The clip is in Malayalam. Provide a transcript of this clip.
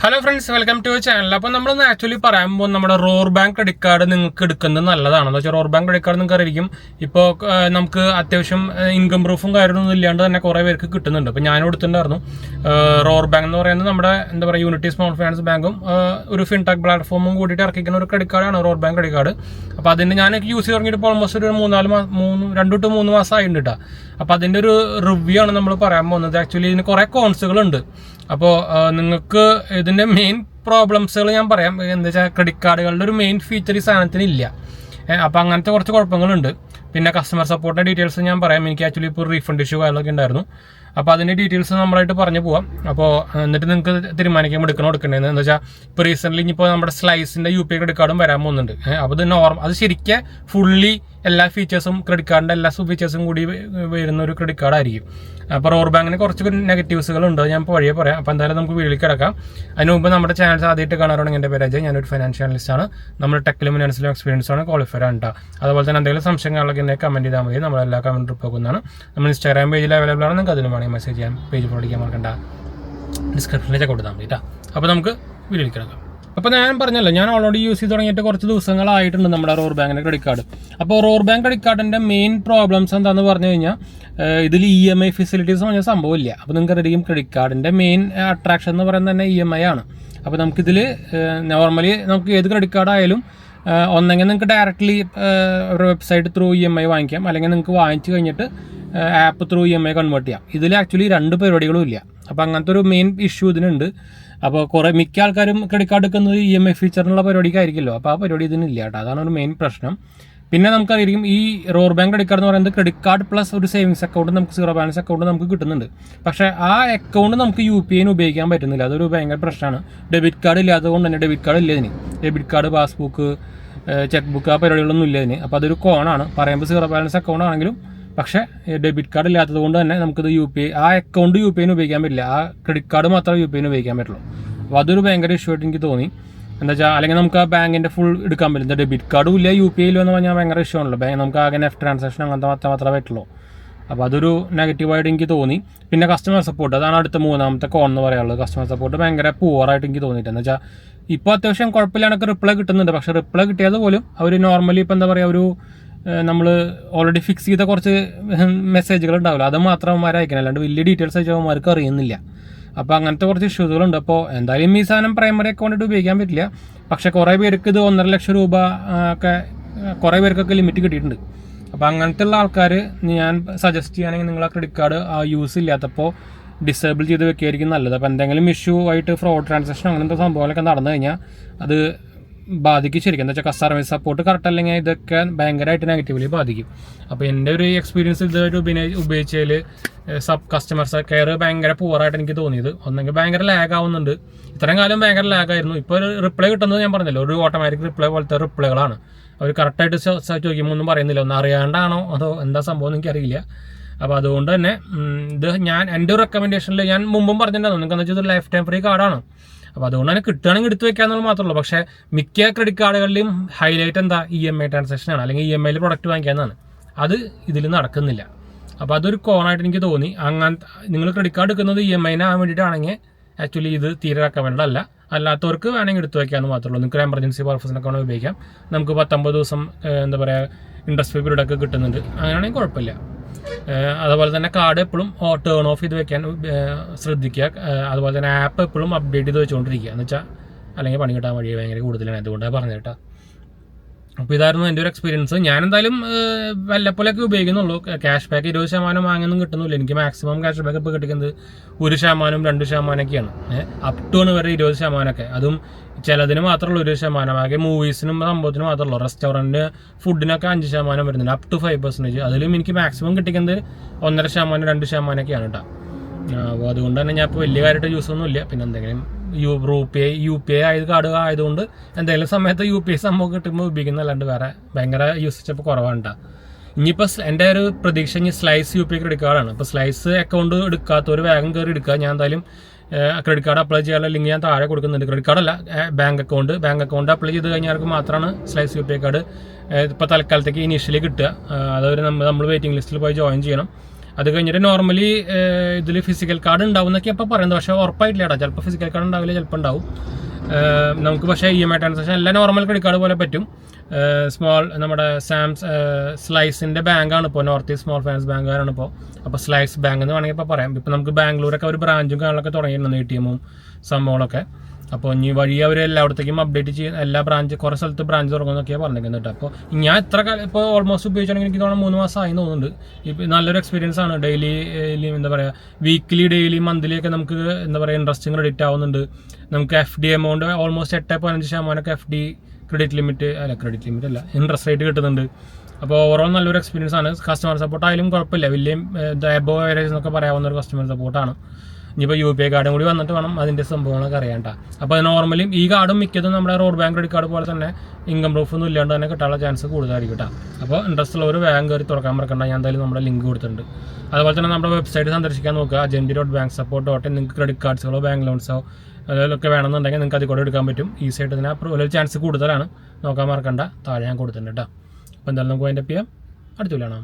Hello friends, welcome to channel. അപ്പോൾ നമ്മളൊന്ന് ആക്ച്വലി പറയാൻ പോകും നമ്മുടെ റോർ ബാങ്ക് ക്രെഡിറ്റ് കാർഡ് നിങ്ങൾക്ക് എടുക്കുന്നത് നല്ലതാണെന്ന് വെച്ചാൽ റോർ ബാങ്ക് ക്രെഡിറ്റ് കാർഡ് നിങ്ങൾക്ക് അറിയിക്കും. ഇപ്പോൾ നമുക്ക് അത്യാവശ്യം ഇൻകം പ്രൂഫും കാര്യമൊന്നും ഇല്ലാണ്ട് തന്നെ കുറേ പേർക്ക് കിട്ടുന്നുണ്ട്. അപ്പോൾ ഞാനും എടുത്തിട്ടുണ്ടായിരുന്നു. റോർ ബാങ്ക് എന്ന് പറയുന്നത് നമ്മുടെ എന്താ പറയുക യൂണിറ്റി സ്മോൾ ഫൈനാൻസ് ബാങ്കും ഒരു ഫിൻടെക് പ്ലാറ്റ്ഫോമും കൂടിയിട്ട് ഇറക്കിക്കുന്ന ഒരു ക്രെഡിറ്റ് കാർഡാണ് റോർ ബാങ്ക് ക്രെഡിറ്റ് കാർഡ്. അപ്പോൾ അതിന് ഞാൻ യൂസ് ചെയ്ത് തുടങ്ങിയിട്ട് ഇപ്പോൾ ഓൾമോസ്റ്റ് ഒരു 2 to 3 മാസം ആയിട്ടുണ്ട് കേട്ടോ. അപ്പോൾ അതിൻ്റെ ഒരു റിവ്യൂ ആണ് നമ്മൾ പറയാൻ പോകുന്നത്. ആക്ച്വലി ഇതിന് കുറേ കോൺസുകളുണ്ട്. അപ്പോൾ നിങ്ങൾക്ക് ഇതിൻ്റെ മെയിൻ പ്രോബ്ലംസുകൾ ഞാൻ പറയാം. എന്താ വെച്ചാൽ ക്രെഡിറ്റ് കാർഡുകളുടെ ഒരു മെയിൻ ഫീച്ചർ ഈ സാധനത്തിന് ഇല്ല. അപ്പോൾ അങ്ങനത്തെ കുറച്ച് കുഴപ്പങ്ങളുണ്ട്. പിന്നെ കസ്റ്റമർ സപ്പോർട്ടിൻ്റെ ഡീറ്റെയിൽസ് ഞാൻ പറയാം. എനിക്ക് ആക്ച്വലി ഇപ്പോൾ റീഫണ്ട് ഇഷ്യൂ കാര്യങ്ങളൊക്കെ ഉണ്ടായിരുന്നു. അപ്പോൾ അതിൻ്റെ ഡീറ്റെയിൽസ് നമ്മളായിട്ട് പറഞ്ഞു പോവാം. അപ്പോൾ എന്നിട്ട് നിങ്ങൾക്ക് തീരുമാനിക്കാൻ എടുക്കണേന്ന് എന്താ വെച്ചാൽ ഇപ്പോൾ റീസെൻ്റ്ലി ഇനിയിപ്പോൾ നമ്മുടെ സ്ലൈസിൻ്റെ UPI ക്രെഡിറ്റ് കാർഡും വരാൻ പോകുന്നുണ്ട്. അപ്പോൾ ഇത് അത് ശരിക്കും ഫുള്ളി എല്ലാ ഫീച്ചേഴ്സും ക്രെഡിറ്റ് കാർഡിൻ്റെ എല്ലാ ഫീച്ചേഴ്സും കൂടി വരുന്ന ഒരു ക്രെഡിറ്റ് കാർഡായിരിക്കും. അപ്പോൾ റോർ ബാങ്കിന് കുറച്ച് നെഗറ്റീവ്സുകളുണ്ട്, ഞാൻ ഇപ്പോൾ വഴിയെ പറയാം. അപ്പോൾ എന്തായാലും നമുക്ക് വീട്ടിലേക്ക് കിടക്കാം. അതിന് മുമ്പ് നമ്മുടെ ചാനൽ ആദ്യമായിട്ട് കാണാറുണ്ടെങ്കിൽ എൻ്റെ പേര് അജയ്, ഞാനൊരു ഫൈനാൻഷ്യൽ അനലിസ്റ്റാണ്. നമ്മൾ ടെക്കിലും ഫിനാൻസിലും എക്സ്പീരിയൻസ് ആണ്, ക്വാളിഫൈഡ് ആണ് കേട്ടോ. അതുപോലെ തന്നെ എന്തെങ്കിലും സംശയങ്ങളൊക്കെ എന്നെ കമൻറ്റ് ചെയ്താൽ മതി, നമ്മളെല്ലാ കമൻറ്റ് റിപ്പോക്കുന്നതാണ്. നമ്മൾ ഇൻസ്റ്റാഗ്രാം പേജിൽ അവൈലബിൾ ആണ്, നിങ്ങൾക്ക് അതിന് വേണമെങ്കിൽ മെസ്സേജ് ചെയ്യാം. പേജ് പഠിക്കാൻ മറക്കണ്ട, ഡിസ്ക്രിപ്ഷനിൽ ചെക്ക് കൊടുത്താൽ മതി കേട്ടോ. അപ്പോൾ നമുക്ക് വീട്ടിലേക്ക് കിടക്കാം. അപ്പോൾ ഞാൻ പറഞ്ഞല്ലോ, ഞാൻ ഓൾറെഡി യൂസ് ചെയ്ത് തുടങ്ങിയിട്ട് കുറച്ച് ദിവസങ്ങളായിട്ടുണ്ട് നമ്മുടെ റോർ ബാങ്കിൻ്റെ ക്രെഡിറ്റ് കാർഡ്. അപ്പോൾ റോർ ബാങ്ക് ക്രെഡിറ്റ് കാർഡിൻ്റെ മെയിൻ പ്രോബ്ലംസ് എന്താണെന്ന് പറഞ്ഞു കഴിഞ്ഞാൽ ഇതിൽ EMI ഫെസിലിറ്റീസ് പറഞ്ഞ സംഭവമില്ല. അപ്പോൾ നിങ്ങൾക്ക് അറിയാം ക്രെഡിറ്റ് കാർഡിൻ്റെ മെയിൻ അട്രാക്ഷൻ എന്ന് പറയുന്നത് തന്നെ EMI ആണ്. അപ്പോൾ നമുക്കിതിൽ നോർമലി നമുക്ക് ഏത് ക്രെഡിറ്റ് കാർഡ് ആയാലും ഒന്നെങ്കിൽ നിങ്ങൾക്ക് ഡയറക്റ്റ്ലി ഒരു വെബ്സൈറ്റ് ത്രൂ EMI വാങ്ങിക്കാം, അല്ലെങ്കിൽ നിങ്ങൾക്ക് വാങ്ങിച്ചു കഴിഞ്ഞിട്ട് ആപ്പ് ത്രൂ EMI കൺവേർട്ട് ചെയ്യാം. ഇതിൽ ആക്ച്വലി 2 പരിപാടികളും ഇല്ല. അപ്പോൾ അങ്ങനത്തെ ഒരു മെയിൻ ഇഷ്യൂ ഇതിനുണ്ട്. അപ്പോൾ മിക്ക ആൾക്കാരും ക്രെഡിറ്റ് കാർഡ് എടുക്കുന്നത് EMI ഫീച്ചറിനുള്ള പരിപാടിക്കായിരിക്കുമല്ലോ. അപ്പോൾ ആ പരിപാടി ഇതിനില്ല കേട്ടോ. അതാണ് ഒരു മെയിൻ പ്രശ്നം. പിന്നെ നമുക്കറിയാം ഈ റോർ ബാങ്ക് ക്രെഡിറ്റ് കാർഡ് എന്ന് പറയുന്നത് ക്രെഡിറ്റ് കാർഡ് പ്ലസ് ഒരു സേവിങ്സ് അക്കൗണ്ട്, നമുക്ക് സീറോ ബാലൻസ് അക്കൗണ്ട് നമുക്ക് കിട്ടുന്നുണ്ട്. പക്ഷേ ആ അക്കൗണ്ട് നമുക്ക് UPI ഉപയോഗിക്കാൻ പറ്റുന്നില്ല. അതൊരു ഭയങ്കര പ്രശ്നമാണ്. ഡെബിറ്റ് കാർഡ് ഇല്ലാത്തത് കൊണ്ട് തന്നെ ഡെബിറ്റ് കാർഡ് ഇല്ല ഇതിന്. Debit card, passbook, check book, ആ പരിപാടികളൊന്നും ഇല്ല ഇതിന്. അപ്പോൾ അതൊരു കോണാണ്. പറയുമ്പോൾ സീറോ ബാലൻസ് അക്കൗണ്ട് ആണെങ്കിലും പക്ഷേ ഡെബിറ്റ് കാർഡ് ഇല്ലാത്തത് കൊണ്ട് തന്നെ നമുക്കിത് UPI ആ അക്കൗണ്ട് UPI ഉപയോഗിക്കാൻ പറ്റില്ല. ആ ക്രെഡിറ്റ് കാർഡ് മാത്രമേ UPI ഉപയോഗിക്കാൻ പറ്റുള്ളൂ. അപ്പോൾ അതൊരു ഭയങ്കര ഇഷ്യൂ ആയിട്ട് എനിക്ക് തോന്നി. എന്താ വെച്ചാൽ അല്ലെങ്കിൽ നമുക്ക് ആ ബാങ്കിൻ്റെ ഫുൾ എടുക്കാൻ പറ്റില്ല. ഡെബിറ്റ് കാർഡും ഇല്ല, UPI എന്ന് പറഞ്ഞാൽ ഭയങ്കര ഇഷ്യൂ ആണല്ലോ. നമുക്ക് ആകെ നെഫ്റ്റ് ട്രാൻസാക്ഷൻ അങ്ങനത്തെ മാത്രമേ പറ്റുള്ളൂ. അപ്പോൾ അതൊരു നെഗറ്റീവായിട്ട് എനിക്ക് തോന്നി. പിന്നെ കസ്റ്റമർ സപ്പോർട്ട്, അതാണ് അടുത്ത മൂന്നാമത്തെ കോൺ എന്ന് പറയാനുള്ളത്. കസ്റ്റമർ സപ്പോർട്ട് ഭയങ്കര പൂവറായിട്ട് എനിക്ക് തോന്നിയിട്ട്. എന്ന് വെച്ചാൽ ഇപ്പോൾ അത്യാവശ്യം കുഴപ്പമില്ലാണ്ടൊക്കെ റിപ്ലൈ കിട്ടുന്നുണ്ട്. പക്ഷേ റിപ്ലൈ കിട്ടിയത് പോലും അവർ നോർമലി ഇപ്പോൾ എന്താ പറയുക, ഒരു നമ്മൾ ഓൾറെഡി ഫിക്സ് ചെയ്ത കുറച്ച് മെസ്സേജുകൾ ഉണ്ടാവില്ല, അത് മാത്രം അവന്മാർ അയക്കണം. അല്ലാണ്ട് വലിയ ഡീറ്റെയിൽസ് അയച്ചാൽ അവന്മാർക്ക് അറിയുന്നില്ല. അപ്പോൾ അങ്ങനത്തെ കുറച്ച് ഇഷ്യൂസുകളുണ്ട്. അപ്പോൾ എന്തായാലും ഈ സാധനം പ്രൈമറി അക്കൗണ്ടിട്ട് ഉപയോഗിക്കാൻ പറ്റില്ല. പക്ഷേ കുറേ പേർക്ക് ഇത് 1.5 ലക്ഷം രൂപ ഒക്കെ കുറേ പേർക്കൊക്കെ ലിമിറ്റ് കിട്ടിയിട്ടുണ്ട്. അപ്പോൾ അങ്ങനത്തെ ഉള്ള ആൾക്കാർ ഞാൻ സജസ്റ്റ് ചെയ്യുകയാണെങ്കിൽ നിങ്ങൾ ആ ക്രെഡിറ്റ് കാർഡ് യൂസ് ഇല്ലാത്തപ്പോൾ ഡിസേബിൾ ചെയ്ത് വെക്കുകയായിരിക്കും നല്ലത്. അപ്പോൾ എന്തെങ്കിലും ഇഷ്യൂ ആയിട്ട് ഫ്രോഡ് ട്രാൻസാക്ഷൻ അങ്ങനത്തെ സംഭവങ്ങളൊക്കെ നടന്നു കഴിഞ്ഞാൽ അത് ബാധിക്കും ശരിക്കും. എന്താ വെച്ചാൽ കസ്റ്റമർ സപ്പോർട്ട് കറക്റ്റ് അല്ലെങ്കിൽ ഇതൊക്കെ ഭയങ്കരമായിട്ട് നെഗറ്റീവ്ലി ബാധിക്കും. അപ്പോൾ എൻ്റെ ഒരു എക്സ്പീരിയൻസ് ഇതായിട്ട് ഉപയോഗിച്ചതിൽ കസ്റ്റമർ കെയർ ഭയങ്കര പൂവറായിട്ട് എനിക്ക് തോന്നിയത്. ഒന്നെങ്കിൽ ഭയങ്കര ലാഗ് ആവുന്നുണ്ട്. ഇത്രയും കാലം ഭയങ്കര ലാഗായിരുന്നു. ഇപ്പോൾ ഒരു റിപ്ലൈ കിട്ടുന്നത് ഞാൻ പറഞ്ഞല്ലോ, ഒരു ഓട്ടോമാറ്റിക് റിപ്ലൈ പോലത്തെ റിപ്ലൈകളാണ്. അവർ കറക്റ്റായിട്ട് ചോദിക്കുമ്പോൾ ഒന്നും പറയുന്നില്ല. ഒന്നും അറിയാണ്ടാണോ അതോ എന്താ സംഭവം എനിക്കറിയില്ല. അപ്പോൾ അതുകൊണ്ട് തന്നെ ഇത് എൻ്റെ ഒരു റെക്കമെൻഡേഷനിൽ ഞാൻ മുമ്പും പറഞ്ഞിട്ടുണ്ടായിരുന്നു, നിങ്ങൾക്ക് എന്താ വെച്ചാൽ ഒരു ലൈഫ് ടൈം ഫ്രീ കാർഡാണ്. അപ്പോൾ അതുകൊണ്ട് തന്നെ കിട്ടുകയാണെങ്കിൽ എടുത്ത് വെക്കാന്നുള്ളത് മാത്രമേ ഉള്ളൂ. പക്ഷേ മിക്ക ക്രെഡിറ്റ് കാർഡുകളിലും ഹൈലൈറ്റ് എന്താ EMI ട്രാൻസാക്ഷനാണ്, അല്ലെങ്കിൽ EMI പ്രൊഡക്റ്റ് വാങ്ങിക്കാമെന്നാണ്. അത് ഇതിൽ നടക്കുന്നില്ല. അപ്പോൾ അതൊരു കോണായിട്ട് എനിക്ക് തോന്നി. അങ്ങനത്തെ നിങ്ങൾ ക്രെഡിറ്റ് കാർഡ് എടുക്കുന്നത് EMI ആകാൻ വേണ്ടിയിട്ടാണെങ്കിൽ ആക്ച്വലി ഇത് തീരെ റെക്കമെൻഡ് അല്ല. അല്ലാത്തവർക്ക് വേണമെങ്കിൽ എടുത്ത് വയ്ക്കാമെന്ന് മാത്രമേ ഉള്ളൂ. നിങ്ങൾക്ക് എമർജൻസി പർപ്പസിനൊക്കെ വേണമെങ്കിൽ ഉപയോഗിക്കാം. നമുക്ക് 19 ദിവസം എന്താ പറയുക ഇൻട്രസ്റ്റ് ഫ്രീ പീരീഡൊക്കെ കിട്ടുന്നുണ്ട്. അങ്ങനെയാണെങ്കിൽ കുഴപ്പമില്ല. അതുപോലെ തന്നെ കാർഡ് എപ്പോഴും ടേൺ ഓഫ് ചെയ്ത് വെക്കാൻ ശ്രദ്ധിക്കുക. അതുപോലെ തന്നെ ആപ്പ് എപ്പോഴും അപ്ഡേറ്റ് ചെയ്ത് വെച്ചുകൊണ്ടിരിക്കുക. എന്ന് വെച്ചാൽ അല്ലെങ്കിൽ പണി കിട്ടാൻ വഴി ഭയങ്കര കൂടുതലാണ്. അതുകൊണ്ടാണ് പറഞ്ഞത് കേട്ടോ. അപ്പോൾ ഇതായിരുന്നു എൻ്റെ ഒരു എക്സ്പീരിയൻസ്. ഞാൻ എന്തായാലും വല്ലപ്പോലൊക്കെ ഉപയോഗിക്കുന്നുള്ളൂ. ക്യാഷ് ബാക്ക് 20% വാങ്ങുന്നൊന്നും കിട്ടുന്നില്ല. എനിക്ക് മാക്സിമം ക്യാഷ് ബാക്ക് ഇപ്പോൾ കിട്ടുന്നത് 1%, 2%ഒക്കെയാണ്. അപ് ടു ആണ് വരെ 20%. അതും ചിലതിന് മാത്രമുള്ള 20%. ആകെ മൂവീസിനും സംഭവത്തിനും മാത്രമല്ലോ. റെസ്റ്റോറൻറ്റ് ഫുഡിനൊക്കെ 5% വരുന്നുണ്ട്, അപ് ടു 5%. അതിലും എനിക്ക് മാക്സിമം കിട്ടിക്കുന്നത് 1.5%, 2%ഒക്കെയാണ് കേട്ടോ. അപ്പോൾ അതുകൊണ്ട് തന്നെ ഞാൻ ഇപ്പോൾ വലിയ കാര്യമായിട്ട് യൂസ് ഒന്നുമില്ല. പിന്നെ എന്തെങ്കിലും UPI ആയത് കാർഡ് ആയതുകൊണ്ട് എന്തെങ്കിലും സമയത്ത് UPI സംഭവം കിട്ടുമ്പോൾ ഉപയോഗിക്കുന്നതല്ലാണ്ട് വേറെ ഭയങ്കര യൂസേജ് ഇപ്പോൾ കുറവാണ് കേട്ടോ. ഇനിയിപ്പോൾ എൻ്റെ ഒരു പ്രതീക്ഷ സ്ലൈസ് UPI ക്രെഡിറ്റ് കാർഡാണ്. ഇപ്പോൾ സ്ലൈസ് അക്കൗണ്ട് എടുക്കാത്തവർ വേഗം കയറി എടുക്കുക. ഞാൻ എന്തായാലും ക്രെഡിറ്റ് കാർഡ് അപ്ലൈ ചെയ്യാനുള്ള ലിങ്ക് ഞാൻ താഴെ കൊടുക്കുന്നുണ്ട്. ക്രെഡിറ്റ് കാർഡല്ല, ബാങ്ക് അക്കൗണ്ട് അപ്ലൈ ചെയ്ത് കഴിഞ്ഞവർക്ക് മാത്രമാണ് സ്ലൈസ് UPI കാർഡ് ഇപ്പോൾ തൽക്കാലത്തേക്ക് ഇനീഷ്യലി കിട്ടുക. അതൊരു നമ്മൾ വെയിറ്റിംഗ് ലിസ്റ്റിൽ പോയി ജോയിൻ ചെയ്യണം. അത് കഴിഞ്ഞിട്ട് നോർമലി ഇതിൽ ഫിസിക്കൽ കാർഡ് ഉണ്ടാവും എന്നൊക്കെ അപ്പോൾ പറയുന്നത്. പക്ഷേ ഉറപ്പായിട്ടില്ല കേട്ടോ, ചിലപ്പോൾ ഫിസിക്കൽ കാർഡ് ഉണ്ടാവില്ല, ചിലപ്പോൾ ഉണ്ടാവും. നമുക്ക് പക്ഷേ EMI ട്രാൻസാക്ഷൻ എല്ലാം നോർമൽ ക്രെഡിറ്റ് കാർഡ് പോലെ പറ്റും. സ്മോൾ നമ്മുടെ സ്ലൈസിൻ്റെ ബാങ്കാണ് ഇപ്പോൾ, നോർത്ത് ഈസ്റ്റ് സ്മോൾ ഫൈനാൻസ് ബാങ്കാരാണ് ഇപ്പോൾ. അപ്പോൾ സ്ലൈസ് ബാങ്ക് എന്ന് വേണമെങ്കിൽ ഇപ്പോൾ പറയാം. ഇപ്പോൾ നമുക്ക് ബാംഗ്ലൂരൊക്കെ ഒരു ബ്രാഞ്ചും കാര്യങ്ങളൊക്കെ തുടങ്ങിയിട്ടുണ്ട്, ATM സംഭവങ്ങളൊക്കെ. അപ്പോൾ ഇനി വഴി അവർ എല്ലായിടത്തേക്കും അപ്ഡേറ്റ് ചെയ്യും, എല്ലാ ബ്രാഞ്ച് കുറേ സ്ഥലത്ത് ബ്രാഞ്ച് തുടങ്ങുന്നൊക്കെയാണ് പറഞ്ഞിരിക്കുന്നത് കേട്ടോ. അപ്പോൾ ഞാൻ ഇത്ര കാലം ഇപ്പോൾ ഓൾമോസ്റ്റ് ഉപയോഗിച്ചാണെങ്കിൽ എനിക്ക് തോന്നുന്നു 3 മാസം ആയി തോന്നുന്നുണ്ട്. ഇപ്പോൾ നല്ലൊരു എക്സ്പീരിയൻസ് ആണ്. ഡെയിലി എന്താ പറയുക, വീക്ക്ലി ഡെയിലി മന്ത്ലി ഒക്കെ നമുക്ക് എന്താ പറയുക ഇൻട്രസ്റ്റിംഗ് ക്രെഡിറ്റ് ആവുന്നുണ്ട്. നമുക്ക് FD amount almost 8-15% FD credit limit അല്ല ഇൻട്രസ്റ്റ് റേറ്റ് കിട്ടുന്നുണ്ട്. അപ്പോൾ ഓവറോൾ നല്ലൊരു എക്സ്പീരിയൻസ് ആണ്. കസ്റ്റമർ സപ്പോർട്ട് ആയാലും കുഴപ്പമില്ല, വലിയ എബോ ആവറേജ് എന്നൊക്കെ പറയാവുന്ന ഒരു കസ്റ്റമർ സപ്പോർട്ടാണ്. ഇനിയിപ്പോൾ UPI കാർഡും കൂടി വന്നിട്ട് വേണം അതിൻ്റെ സംഭവങ്ങളൊക്കെ അറിയാൻ കേട്ടോ. അപ്പോൾ നോർമലി ഈ കാർഡും മിക്കതും നമ്മുടെ റോഡ് ബാങ്ക് ക്രെഡിറ്റ് കാർഡ് പോലെ തന്നെ ഇൻകം പ്രൂഫൊന്നും ഇല്ലാണ്ട് തന്നെ കിട്ടാനുള്ള ചാൻസ് കൂടുതലായിരിക്കും കേട്ടോ. അപ്പോൾ ഇൻട്രസ്റ്റ് ഉള്ളവർ വേഗം കയറി തുറക്കാൻ മറക്കണ്ട. ഞാൻ എന്തായാലും നമ്മുടെ ലിങ്ക് കൊടുത്തിട്ടുണ്ട്. അതുപോലെ തന്നെ നമ്മുടെ വെബ്സൈറ്റ് സന്ദർശിക്കാൻ നോക്കുക, agenti.banksupport.in. നിങ്ങൾക്ക് ക്രെഡിറ്റ് കാർഡ്സുകളോ ബാങ്ക് ലോൺസോ അതിലൊക്കെ വേണമെന്നുണ്ടെങ്കിൽ നിങ്ങൾക്ക് അതിൽ കൂടെ എടുക്കാൻ പറ്റും. ഈസിയായിട്ട് ഇതിന് ഒരു ചാൻസ് കൂടുതലാണ്, നോക്കാൻ മറക്കണ്ട. താഴെ ഞാൻ കൊടുത്തിട്ടുണ്ട് കേട്ടോ. അപ്പോൾ എന്തായാലും നമുക്ക് അതിൻ്റെ ചെയ്യാം. അടുത്ത് കാണാം.